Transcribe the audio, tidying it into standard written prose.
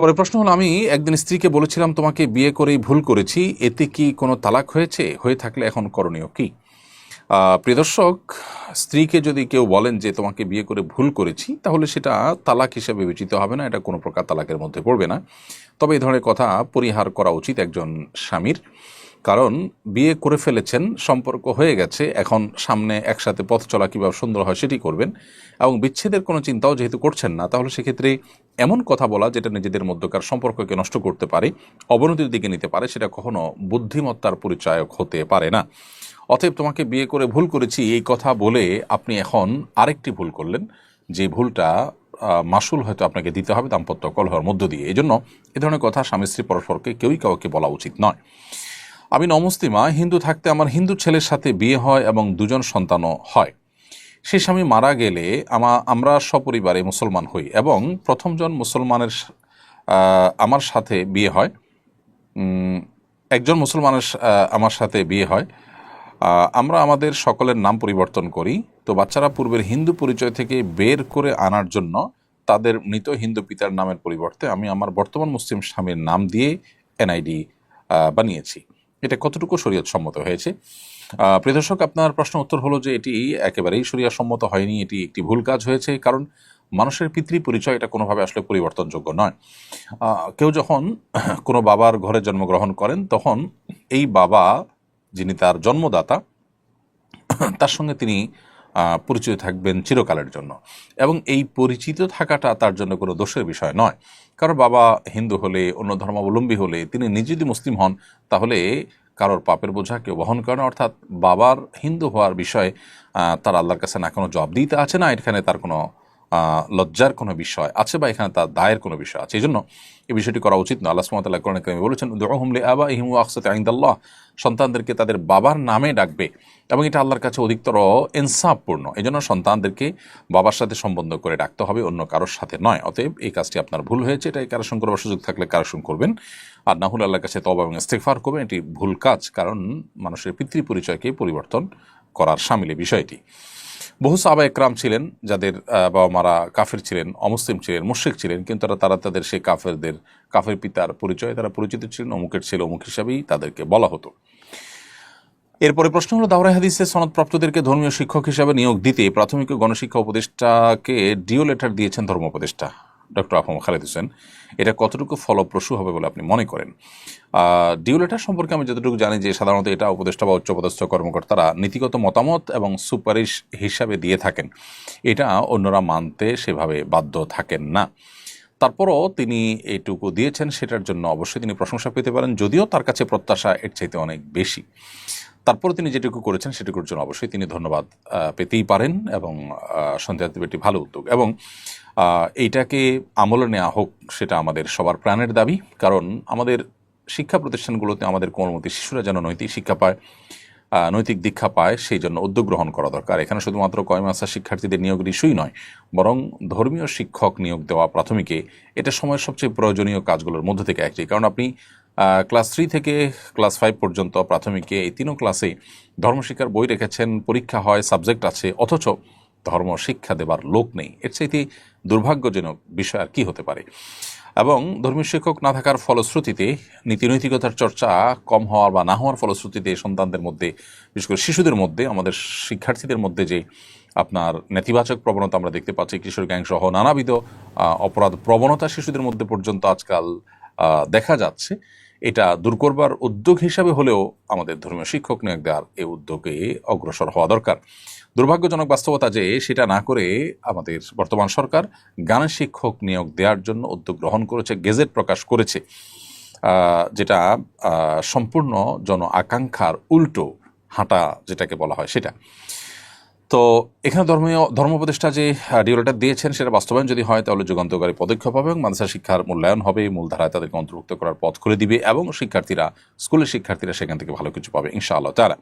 পরে প্রশ্ন হলো, আমি একদিন স্ত্রীকে বলেছিলাম তোমাকে বিয়ে করেই ভুল করেছি, এতে কি কোনো তালাক হয়েছে? হয়ে থাকলে এখন করণীয় কি? প্রিয় দর্শক, স্ত্রীকে যদি কেউ বলেন যে তোমাকে বিয়ে করে ভুল করেছি, তাহলে সেটা তালাক হিসেবে বিবেচিত হবে না, এটা কোনো প্রকার তালাকের মধ্যে পড়বে না। তবে এই ধরনের কথা পরিহার করা উচিত একজন স্বামীর। কারণ বিয়ে করে ফেলেছেন, সম্পর্ক হয়ে গেছে, এখন সামনে একসাথে পথ চলা কীভাবে সুন্দর হয় সেটি করবেন, এবং বিচ্ছেদের কোনো চিন্তাও যেহেতু করছেন না, তাহলে সেক্ষেত্রে এমন কথা বলা যেটা নিজেদের মধ্যকার সম্পর্ককে নষ্ট করতে পারে, অবনতির দিকে নিতে পারে, সেটা কখনো বুদ্ধিমত্তার পরিচায়ক হতে পারে না। অতএব তোমাকে বিয়ে করে ভুল করেছি এই কথা বলে আপনি এখন আরেকটি ভুল করলেন, যে ভুলটা মাসুল হয়তো আপনাকে দিতে হবে দাম্পত্য কলহের মধ্য দিয়ে। এই জন্য এ ধরনের কথা স্বামী স্ত্রী পরস্পরকে কেউই কাউকে বলা উচিত নয়। আমি নমুসলিমা, হিন্দু থাকতে আমার হিন্দু ছেলের সাথে বিয়ে হয় এবং দুজন সন্তানও হয়। সে স্বামী মারা গেলে আমরা সপরিবারে মুসলমান হই এবং প্রথমজন মুসলমানের আমার সাথে বিয়ে হয়। একজন মুসলমানের আমার সাথে বিয়ে হয়। আমরা আমাদের সকলের নাম পরিবর্তন করি। তো বাচ্চারা পূর্বের হিন্দু পরিচয় থেকে বের করে আনার জন্য তাদের মৃত হিন্দু পিতার নামের পরিবর্তে আমি আমার বর্তমান মুসলিম স্বামীর নাম দিয়ে এনআইডি বানিয়েছি। এটা কতটুকু শরীয়ত সম্মত হয়েছে? প্রিয় দর্শক, আপনার প্রশ্ন উত্তর হলো যে এটি একেবারেই শরীয়ত সম্মত হয়নি, এটি একটি ভুল কাজ হয়েছে। কারণ মানুষের পিতৃ পরিচয় এটা কোনোভাবে আসলে পরিবর্তনযোগ্য নয়। কেউ যখন কোনো বাবার ঘরে জন্মগ্রহণ করেন, তখন এই বাবা, যিনি তার জন্মদাতা, তার সঙ্গে তিনি পরিচিত থাকবেন চিরকালের জন্য, এবং এই পরিচিত থাকাটা তার জন্য কোনো দোষের বিষয় নয়। কারণ বাবা হিন্দু হলে, অন্য ধর্মাবলম্বী হলে, তিনি নিজে যদি মুসলিম হন, তাহলে কারোর পাপের বোঝা কেউ বহন করে না। অর্থাৎ বাবার হিন্দু হওয়ার বিষয়ে তার আল্লাহর কাছে না কোনো জবাবদিহিতা আছে, না এখানে তার কোনো লজ্জার কোনো বিষয় আছে, বা এখানে তার দায়ের কোনো বিষয় আছে। এই জন্য এই বিষয়টি করা উচিত না। আল্লাহ সুবহানাহু ওয়া তাআলা কোরআনে কারিমে বলেছেন, উদউহুম লিআবাইহিম ওয়া আকসাতু ইনদাল্লাহ, সন্তানদেরকে তাদের বাবার নামে ডাকবে, এবং এটা আল্লাহর কাছে অধিকতর ইনসাফপূর্ণ। এই জন্য সন্তানদেরকে বাবার সাথে সম্বন্ধ করে ডাকতে হবে, অন্য কারোর সাথে নয়। অতএব এই কাজটি আপনার ভুল হয়েছে, এটা কারেকশন করবার সুযোগ থাকলে কারেকশন করবেন, আর না হলে আল্লাহর কাছে তওবা এবং ইস্তিগফার করবেন। এটি ভুল কাজ, কারণ মানুষের পিতৃ পরিচয়কে পরিবর্তন করার শামিল বিষয়টি। বহু সাহাবা একরাম ছিলেন যাদের বাবা মারা কাফের ছিলেন, অমুসলিম ছিলেন, মুশরিক ছিলেন, কিন্তু তারা তাদের সেই কাফের পিতার পরিচয় তারা পরিচিত ছিলেন, অমুকের ছেলে অমুক হিসাবেই তাদেরকে বলা হতো। এরপরে প্রশ্ন হলো, দাওরায়ে হাদিসে সনদপ্রাপ্তদেরকে ধর্মীয় শিক্ষক হিসাবে নিয়োগ দিতে প্রাথমিক ও গণশিক্ষা উপদেষ্টাকে ডিও লেটার দিয়েছেন ধর্ম উপদেষ্টা ডক্টর আফম খালেদ হোসেন। এটা কতটুকু ফলপ্রসূ হবে বলে আপনি মনে করেন? ডিও লেটার সম্পর্কে আমি যতটুকু জানি যে সাধারণত এটা উপদেষ্টা বা উচ্চপদস্থ কর্মকর্তারা নীতিগত মতামত এবং সুপারিশ হিসাবে দিয়ে থাকেন, এটা অন্যরা মানতে সেভাবে বাধ্য থাকেন না। তারপরও তিনি এইটুকু দিয়েছেন, সেটার জন্য অবশ্যই তিনি প্রশংসা পেতে পারেন, যদিও তার কাছে প্রত্যাশা এর চাইতে অনেক বেশি। তারপরে তিনি যেটুকু করেছেন সেটুকুর জন্য অবশ্যই তিনি ধন্যবাদ পেতেই পারেন, এবং সন্দেহাতীত একটি ভালো উদ্যোগ, এবং এইটাকে আমলে নেওয়া হোক, সেটা আমাদের সবার প্রাণের দাবি। কারণ আমাদের শিক্ষা প্রতিষ্ঠানগুলোতে আমাদের কোমলমতি শিশুরা যেন নৈতিক শিক্ষা পায়, নৈতিক দীক্ষা পায়, সেই জন্য উদ্যোগ গ্রহণ করা দরকার। এখানে শুধুমাত্র কয়মাসা শিক্ষার্থীদের নিয়োগের ইস্যুই নয়, বরং ধর্মীয় শিক্ষক নিয়োগ দেওয়া প্রাথমিকে এটা সময়ের সবচেয়ে প্রয়োজনীয় কাজগুলোর মধ্যে থেকে একটি। কারণ আপনি ক্লাস 3 থেকে ক্লাস 5 পর্যন্ত প্রাথমিকে এই 3 ক্লাসে ধর্মশিক্ষার বই রেখেছেন, পরীক্ষা হয়, সাবজেক্ট আছে, অথচ ধর্ম শিক্ষা দেবার লোক নেই। এর চাইতে দুর্ভাগ্যজনক বিষয় আর কি হতে পারে? এবং ধর্মীয় শিক্ষক না থাকার ফলশ্রুতিতে নীতিনৈতিকতার চর্চা কম হওয়ার বা না হওয়ার ফলশ্রুতিতে সন্তানদের মধ্যে, বিশেষ করে শিশুদের মধ্যে, আমাদের শিক্ষার্থীদের মধ্যে যে আপনার নেতিবাচক প্রবণতা আমরা দেখতে পাচ্ছি, কিশোর গ্যাং সহ নানাবিধ অপরাধ প্রবণতা শিশুদের মধ্যে পর্যন্ত আজকাল দেখা যাচ্ছে, এটা দূর করবার উদ্যোগ হিসাবে হলেও আমাদের ধর্মীয় শিক্ষক নিয়োগ দেওয়ার এই উদ্যোগে অগ্রসর হওয়া দরকার। দুর্ভাগ্যজনক বাস্তবতা যে সেটা না করে আমাদের বর্তমান সরকার গানের শিক্ষক নিয়োগ দেওয়ার জন্য উদ্যোগ গ্রহণ করেছে, গেজেট প্রকাশ করেছে, যেটা সম্পূর্ণ জন আকাঙ্ক্ষার উল্টো হাঁটা যেটাকে বলা হয় সেটা। তো এখানে ধর্ম উপদেষ্টা যে ডিও লেটার দিয়েছেন, সেটা বাস্তবায়ন যদি হয় তাহলে যুগান্তকারী পদক্ষেপ হবে, এবং মাদ্রাসা শিক্ষার মূল্যায়ন হবে, মূলধারায় তাদেরকে অন্তর্ভুক্ত করার পথ খুলে দিবে, এবং স্কুলের শিক্ষার্থীরা সেখান থেকে ভালো কিছু পাবে ইনশাআল্লাহ তাআলা।